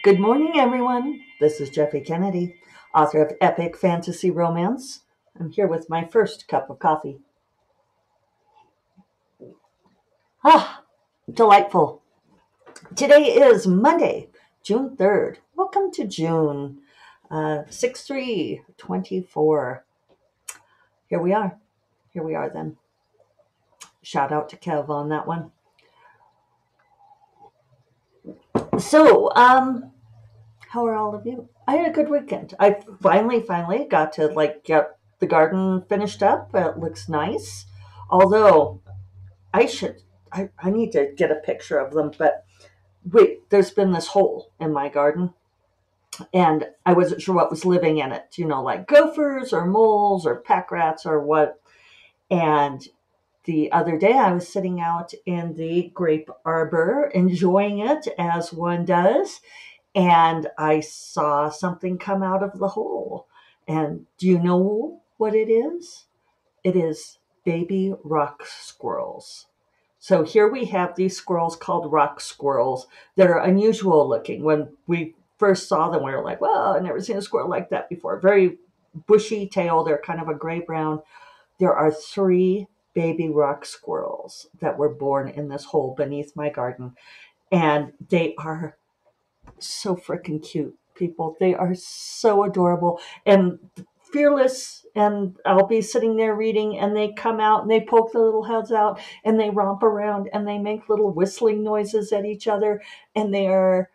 Good morning, everyone. This is Jeffy Kennedy, author of epic fantasy romance. I'm here with my first cup of coffee. Ah, delightful. Today is Monday, June 3rd. Welcome to June 6/3/24. Here we are. Here we are then. Shout out to Kev on that one. So, how are all of you? I had a good weekend. I finally got to get the garden finished up. It looks nice. Although I should, I need to get a picture of them. But wait, there's been this hole in my garden, and I wasn't sure what was living in it. Like gophers or moles or pack rats or what. And the other day, I was sitting out in the grape arbor, enjoying it as one does, and I saw something come out of the hole. And do you know what it is? It is baby rock squirrels. So here we have these squirrels called rock squirrels that are unusual looking. When we first saw them, we were like, well, I've never seen a squirrel like that before. Very bushy tail. They're kind of a gray brown. There are three baby rock squirrels that were born in this hole beneath my garden. And they are so freaking cute, people. They are so adorable and fearless. And I'll be sitting there reading, and they come out and they poke their little heads out and they romp around and they make little whistling noises at each other. And they are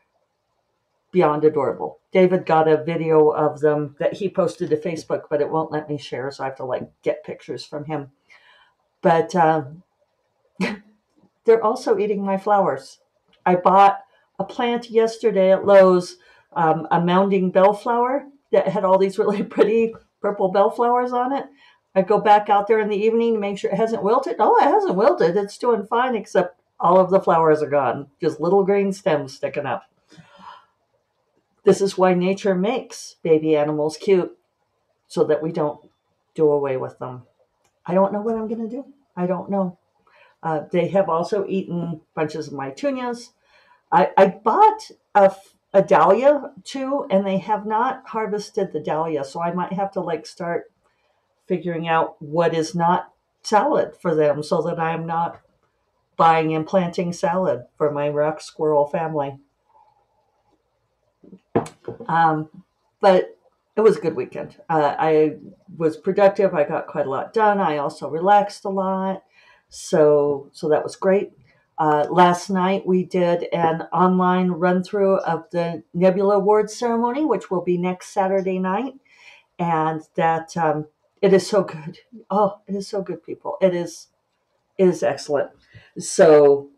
beyond adorable. David got a video of them that he posted to Facebook, but it won't let me share. So I have to get pictures from him. But they're also eating my flowers. I bought a plant yesterday at Lowe's, a mounding bellflower that had all these really pretty purple bellflowers on it. I go back out there in the evening to make sure it hasn't wilted. Oh, it hasn't wilted. It's doing fine, except all of the flowers are gone. Just little green stems sticking up. This is why nature makes baby animals cute, so that we don't do away with them. I don't know what I'm going to do. I don't know. They have also eaten bunches of my petunias. I bought a dahlia too, and they have not harvested the dahlia, so I might have to start figuring out what is not salad for them, so that I'm not buying and planting salad for my rock squirrel family. Um, but it was a good weekend. I was productive. I got quite a lot done. I also relaxed a lot, so that was great. Last night we did an online run through of the Nebula Awards ceremony, which will be next Saturday night, and that it is so good. Oh, it is so good, people. It is excellent. So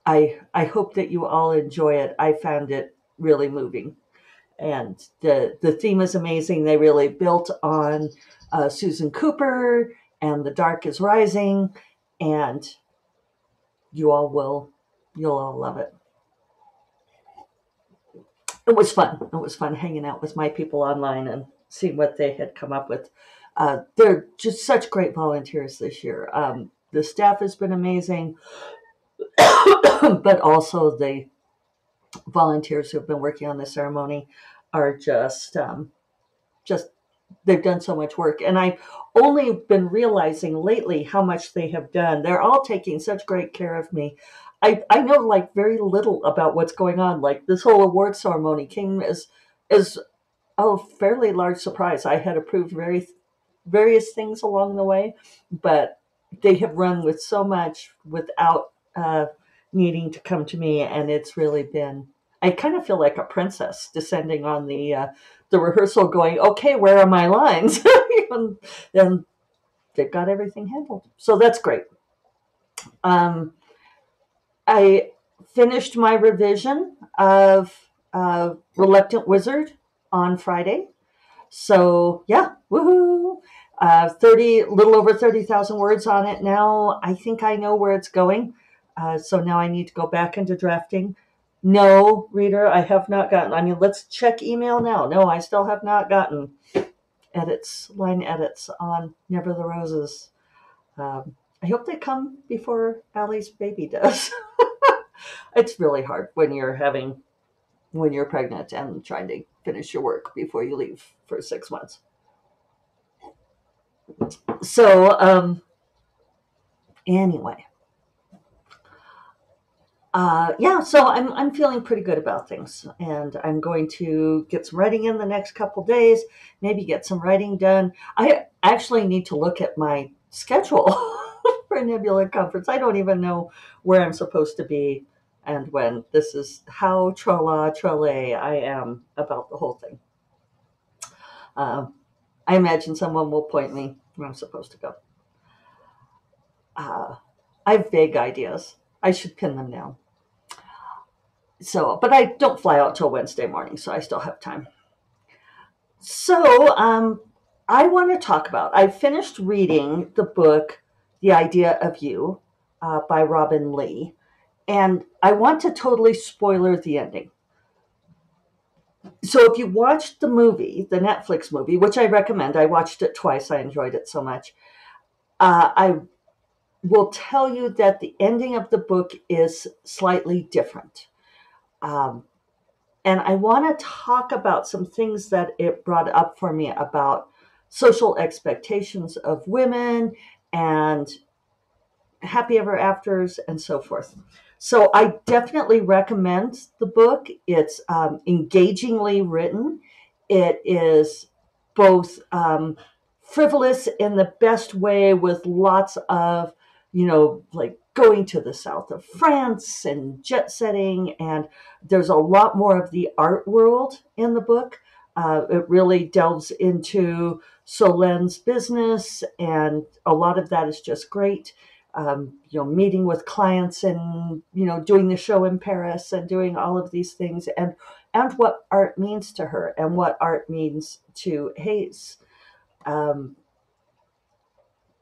I hope that you all enjoy it. I found it really moving, and the theme is amazing. They really built on Susan Cooper and The Dark is Rising, and you'll all love it. It was fun. It was fun hanging out with my people online and seeing what they had come up with. They're just such great volunteers this year. The staff has been amazing, but also the volunteers who have been working on the ceremony are just they've done so much work, and I've only been realizing lately how much they have done. They're all taking such great care of me. I know very little about what's going on. Like, this whole award ceremony came as a fairly large surprise. I had approved various things along the way, but they have run with so much without needing to come to me, and it's really been. I kind of feel like a princess descending on the rehearsal, going, "Okay, where are my lines?" and they've got everything handled, so that's great. Um, I finished my revision of Reluctant Wizard on Friday. So yeah, woohoo! 30, little over 30,000 words on it now. I think I know where it's going. So now I need to go back into drafting. No, reader, I have not gotten. I mean, let's check email now. No, I still have not gotten line edits on Never the Roses. I hope they come before Allie's baby does. It's really hard when you're having when you're pregnant and trying to finish your work before you leave for 6 months. So, anyway, yeah, so I'm feeling pretty good about things, and I'm going to get some writing in the next couple days, maybe get some writing done. I actually need to look at my schedule for Nebula Conference. I don't even know where I'm supposed to be and when. This is how tra-la I am about the whole thing. I imagine someone will point me where I'm supposed to go. I have vague ideas. I should pin them down. So, but I don't fly out till Wednesday morning, so I still have time. So, I want to talk about, I finished reading the book, The Idea of You, by Robin Lee, and I want to totally spoiler the ending. So if you watched the movie, the Netflix movie, which I recommend, I watched it twice, I enjoyed it so much, I will tell you that the ending of the book is slightly different. And I want to talk about some things that it brought up for me about social expectations of women and happy ever afters and so forth. So I definitely recommend the book. It's engagingly written. It is both frivolous in the best way, with lots of, like going to the south of France and jet setting. And there's a lot more of the art world in the book. It really delves into Solen's business, and a lot of that is just great. Meeting with clients and, doing the show in Paris and doing all of these things, and what art means to her and what art means to Hayes. And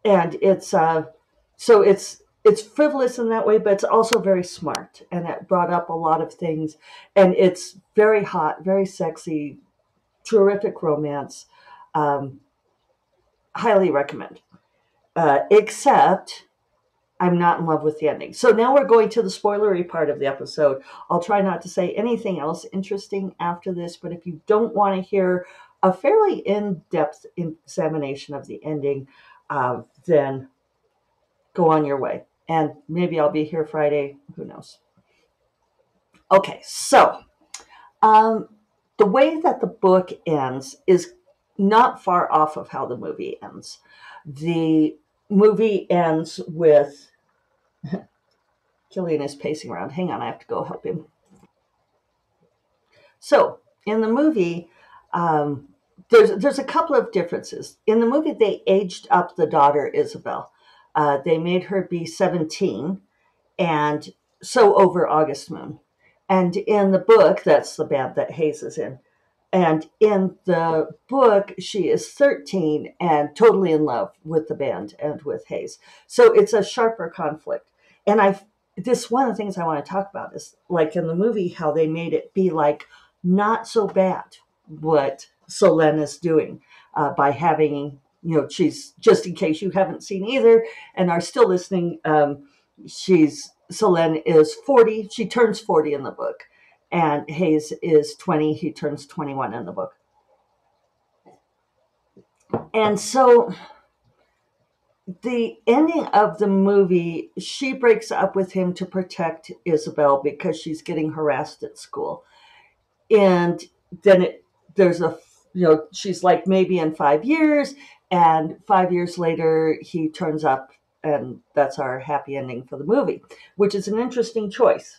it's so it's frivolous in that way, but it's also very smart, and it brought up a lot of things, and it's very hot, very sexy, terrific romance. Highly recommend. Except I'm not in love with the ending. So now we're going to the spoilery part of the episode. I'll try not to say anything else interesting after this, but if you don't want to hear a fairly in-depth examination of the ending, then go on your way. And maybe I'll be here Friday. Who knows? Okay, so the way that the book ends is not far off of how the movie ends. The movie ends with Killian is pacing around. Hang on, I have to go help him. So in the movie, there's a couple of differences. In the movie, they aged up the daughter Isabel. They made her be 17, and so over August Moon. And in the book, that's the band that Hayes is in. And in the book, she is 13 and totally in love with the band and with Hayes. So it's a sharper conflict. And one of the things I want to talk about is, like in the movie, how they made it be like not so bad what Solen is doing by having, she's, just in case you haven't seen either and are still listening, Solen is 40. She turns 40 in the book. And Hayes is 20. He turns 21 in the book. And so the ending of the movie, she breaks up with him to protect Isabel because she's getting harassed at school. And then she's like, maybe in 5 years. And 5 years later, he turns up, and that's our happy ending for the movie, which is an interesting choice.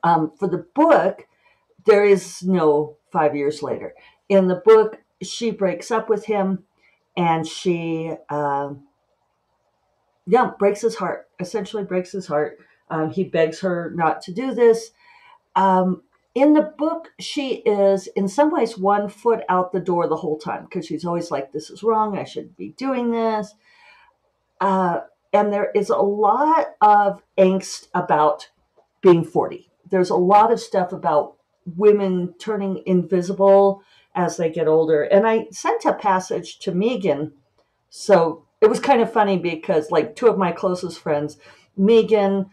For the book, there is no 5 years later. In the book, she breaks up with him, and she, breaks his heart, essentially breaks his heart. He begs her not to do this. In the book, she is in some ways 1 foot out the door the whole time, because she's always like, this is wrong, I shouldn't be doing this. And there is a lot of angst about being 40. There's a lot of stuff about women turning invisible as they get older. And I sent a passage to Megan. So it was kind of funny because, like, 2 of my closest friends, Megan,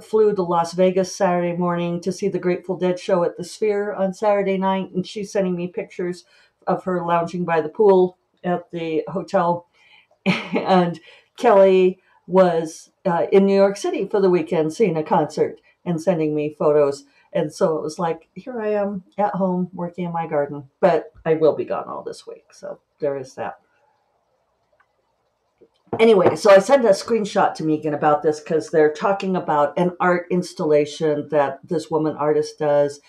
flew to Las Vegas Saturday morning to see the Grateful Dead show at the Sphere on Saturday night, and she's sending me pictures of her lounging by the pool at the hotel. And Kelly was in New York City for the weekend seeing a concert and sending me photos. And so it was like, here I am at home working in my garden, but I will be gone all this week. So there is that. Anyway, so I sent a screenshot to Megan about this because they're talking about an art installation that this woman artist does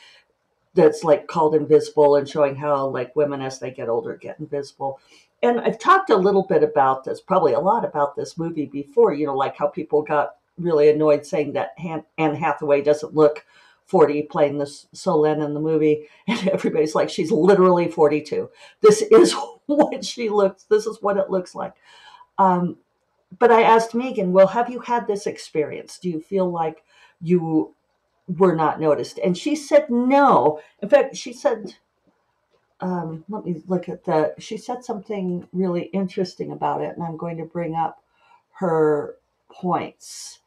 that's like called Invisible, and showing how like women as they get older get invisible. And I've talked a little bit about this, probably a lot about this movie before, like how people got really annoyed saying that Anne Hathaway doesn't look 40 playing this Solène in the movie. And everybody's like, she's literally 42. This is what she looks, this is what it looks like. But I asked Megan, well, have you had this experience? Do you feel like you were not noticed? And she said no. In fact, she said, let me look at she said something really interesting about it, and I'm going to bring up her points.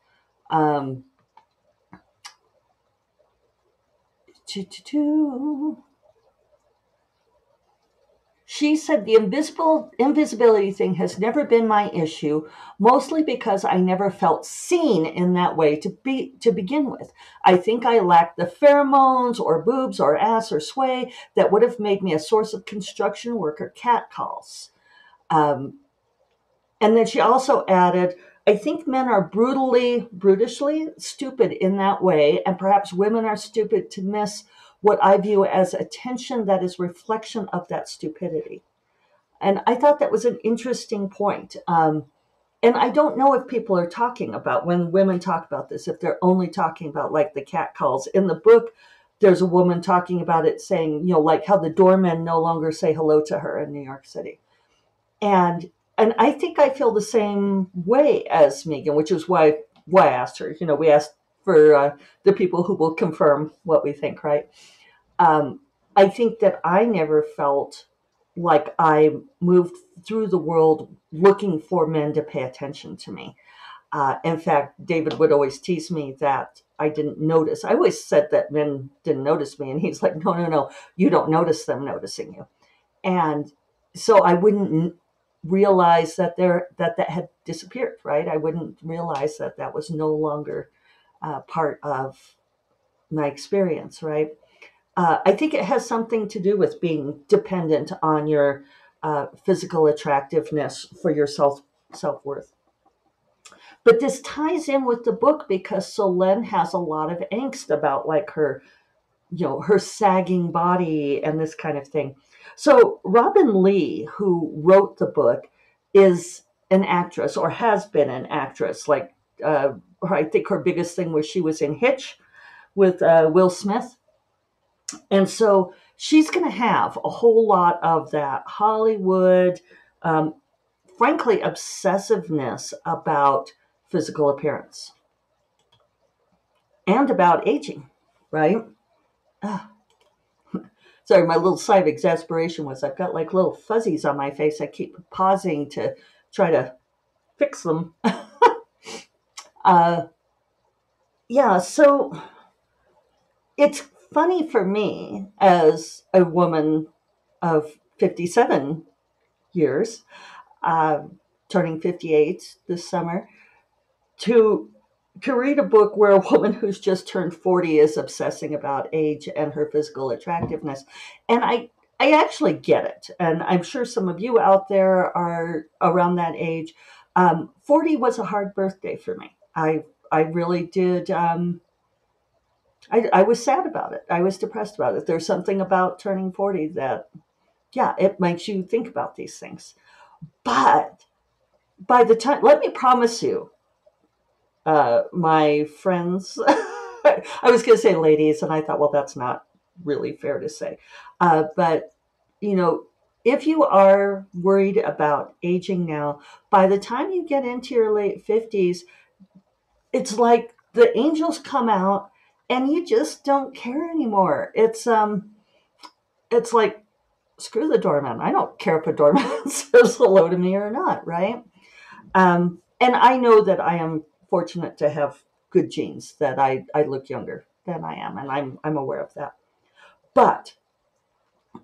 She said the invisibility thing has never been my issue, mostly because I never felt seen in that way to begin with. I think I lacked the pheromones or boobs or ass or sway that would have made me a source of construction work or catcalls. And then she also added, I think men are brutishly stupid in that way, and perhaps women are stupid to miss what I view as attention that is reflection of that stupidity. And I thought that was an interesting point. And I don't know if people are talking about, when women talk about this, if they're only talking about like the cat calls. In the book, there's a woman talking about it saying, like how the doormen no longer say hello to her in New York City. And I think I feel the same way as Megan, which is why I asked her. We asked for the people who will confirm what we think, right? I think that I never felt like I moved through the world looking for men to pay attention to me. In fact, David would always tease me that I didn't notice. I always said that men didn't notice me, and he's like, no, you don't notice them noticing you. And so I wouldn't realize that that had disappeared, right? I wouldn't realize that was no longer part of my experience, right? I think it has something to do with being dependent on your physical attractiveness for your self-worth. But this ties in with the book because Solène has a lot of angst about like her, her sagging body and this kind of thing. So Robin Lee, who wrote the book, is an actress, or has been an actress. Like I think her biggest thing was she was in Hitch with Will Smith. And so she's going to have a whole lot of that Hollywood, frankly, obsessiveness about physical appearance and about aging, right? Sorry, my little sigh of exasperation was I've got like little fuzzies on my face. I keep pausing to try to fix them. Yeah, so it's funny for me as a woman of 57 years, turning 58 this summer, to read a book where a woman who's just turned 40 is obsessing about age and her physical attractiveness. And I actually get it. And I'm sure some of you out there are around that age. 40 was a hard birthday for me. I really did. I was sad about it. I was depressed about it. There's something about turning 40 that, yeah, it makes you think about these things. But by the time, let me promise you, my friends, I was going to say ladies, and I thought, well, that's not really fair to say. But, if you are worried about aging now, by the time you get into your late 50s, it's like the angels come out and you just don't care anymore. It's like, screw the doorman. I don't care if a doorman says hello to me or not, right? And I know that I am fortunate to have good genes, that I look younger than I am, and I'm aware of that. But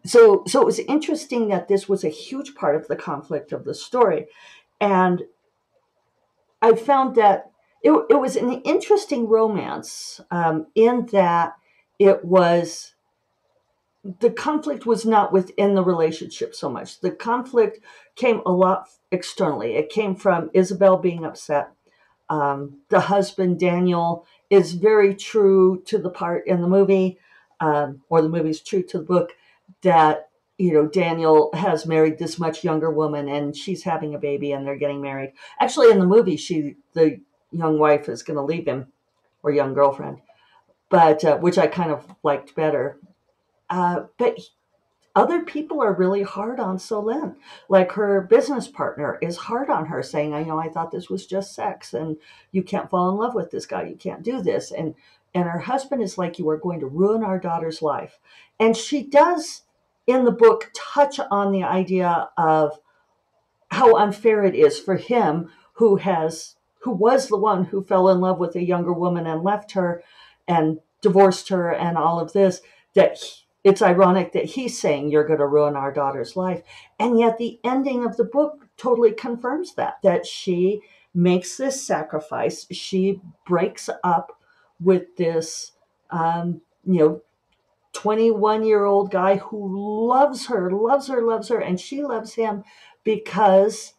so it was interesting that this was a huge part of the conflict of the story. And I found that it was an interesting romance, in that it was the conflict was not within the relationship so much. The conflict came a lot externally. It came from Isabel being upset. The husband, Daniel, is very true to the part in the movie, or the movie's true to the book, that, Daniel has married this much younger woman and she's having a baby and they're getting married. Actually, in the movie, the young wife is going to leave him, or young girlfriend, but which I kind of liked better. But other people are really hard on Solène. Like, her business partner is hard on her, saying, I thought this was just sex, and you can't fall in love with this guy. You can't do this. And her husband is like, you are going to ruin our daughter's life. And she does, in the book, touch on the idea of how unfair it is for him, who was the one who fell in love with a younger woman and left her and divorced her and all of this, that it's ironic that he's saying, you're going to ruin our daughter's life. And yet the ending of the book totally confirms that she makes this sacrifice. She breaks up with this, um, you know, 21-year-old guy who loves her, loves her, loves her, and she loves him, because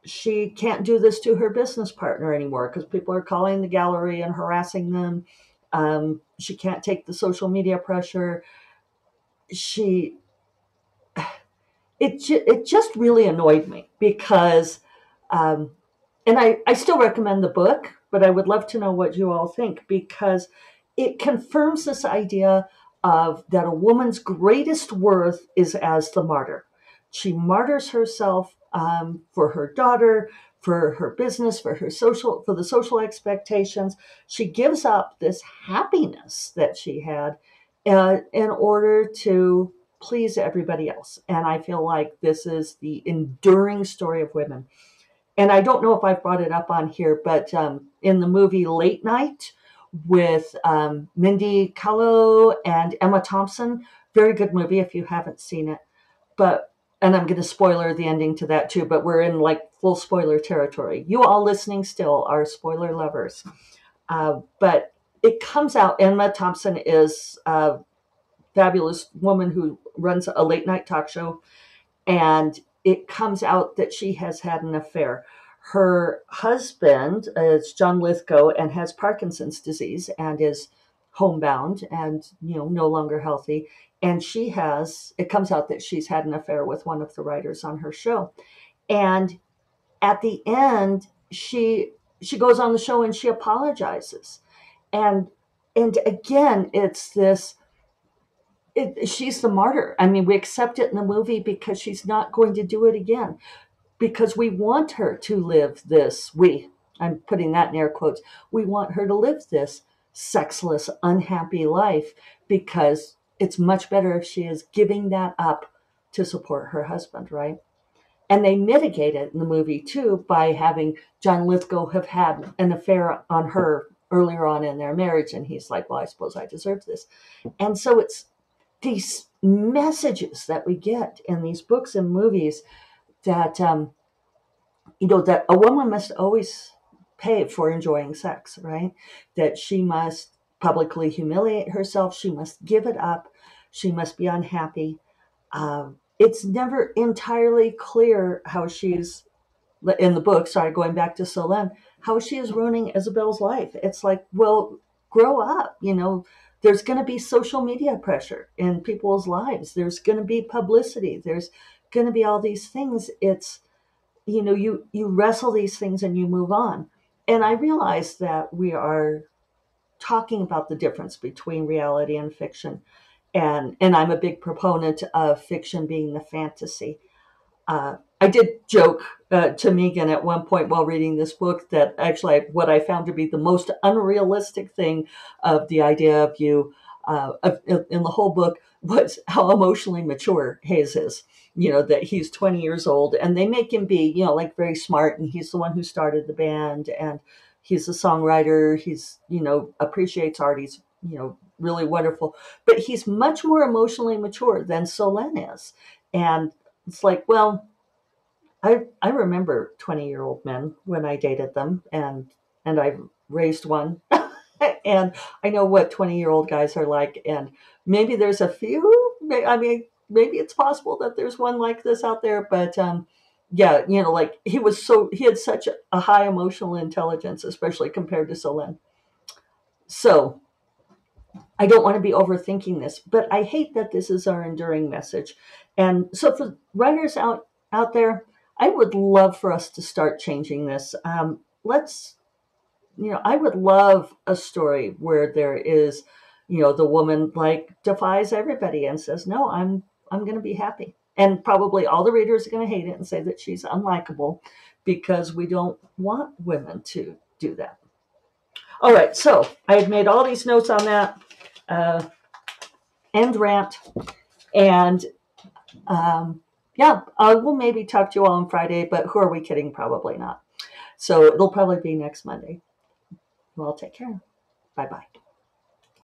she can't do this to her business partner anymore, because people are calling the gallery and harassing them. She can't take the social media pressure. She it just really annoyed me, because um, and I still recommend the book, but I would love to know what you all think, because it confirms this idea of that a woman's greatest worth is as the martyr. She martyrs herself, for her daughter, for her business, for the social expectations. She gives up this happiness that she had, in order to please everybody else. And I feel like this is the enduring story of women. And I don't know if I've brought it up on here, but in the movie Late Night, with Mindy Kaling and Emma Thompson, very good movie if you haven't seen it. But and I'm going to spoiler the ending to that too, but we're in like full spoiler territory. You all listening still are spoiler lovers. But it comes out, Emma Thompson is a fabulous woman who runs a late night talk show, and it comes out that she has had an affair. Her husband is John Lithgow and has Parkinson's disease and is homebound and, no longer healthy. And it comes out that she's had an affair with one of the writers on her show. And at the end, she goes on the show and she apologizes. And again, it's this, she's the martyr. I mean, we accept it in the movie because she's not going to do it again, because we want her to live this. I'm putting that in air quotes. We want her to live this sexless, unhappy life, because it's much better if she is giving that up to support her husband, right? And they mitigate it in the movie too by having John Lithgow have had an affair on her earlier on in their marriage, and he's like, well, I suppose I deserve this. And so it's these messages that we get in these books and movies, that that a woman must always pay for enjoying sex, right? That she must publicly humiliate herself, she must give it up, she must be unhappy. It's never entirely clear how she's, in the book, sorry, going back to Solène, how she is ruining Isabel's life. It's like, well, grow up, there's going to be social media pressure in people's lives. There's going to be publicity. There's going to be all these things. It's, you wrestle these things and you move on. And I realize that we are talking about the difference between reality and fiction. And I'm a big proponent of fiction being the fantasy. I did joke to Megan at one point while reading this book that actually what I found to be the most unrealistic thing of the idea of you in the whole book was how emotionally mature Hayes is. That he's 20 years old and they make him be, like very smart, and he's the one who started the band, and he's a songwriter. He's, appreciates art. He's, really wonderful. But he's much more emotionally mature than Solène is. And it's like, well, I remember 20-year-old men when I dated them, and I raised one. And I know what 20-year-old guys are like. And maybe there's a few, I mean, maybe it's possible that there's one like this out there, but yeah, like he had such a high emotional intelligence, especially compared to Solène. So I don't want to be overthinking this, but I hate that this is our enduring message. And so for writers out there, I would love for us to start changing this. Let's, I would love a story where there is, the woman like defies everybody and says, "No, I'm going to be happy." And probably all the readers are going to hate it and say that she's unlikable because we don't want women to do that. All right, so I had made all these notes on that. End rant. And yeah, we'll maybe talk to you all on Friday, but who are we kidding? Probably not. So it'll probably be next Monday. Well, take care. Bye bye.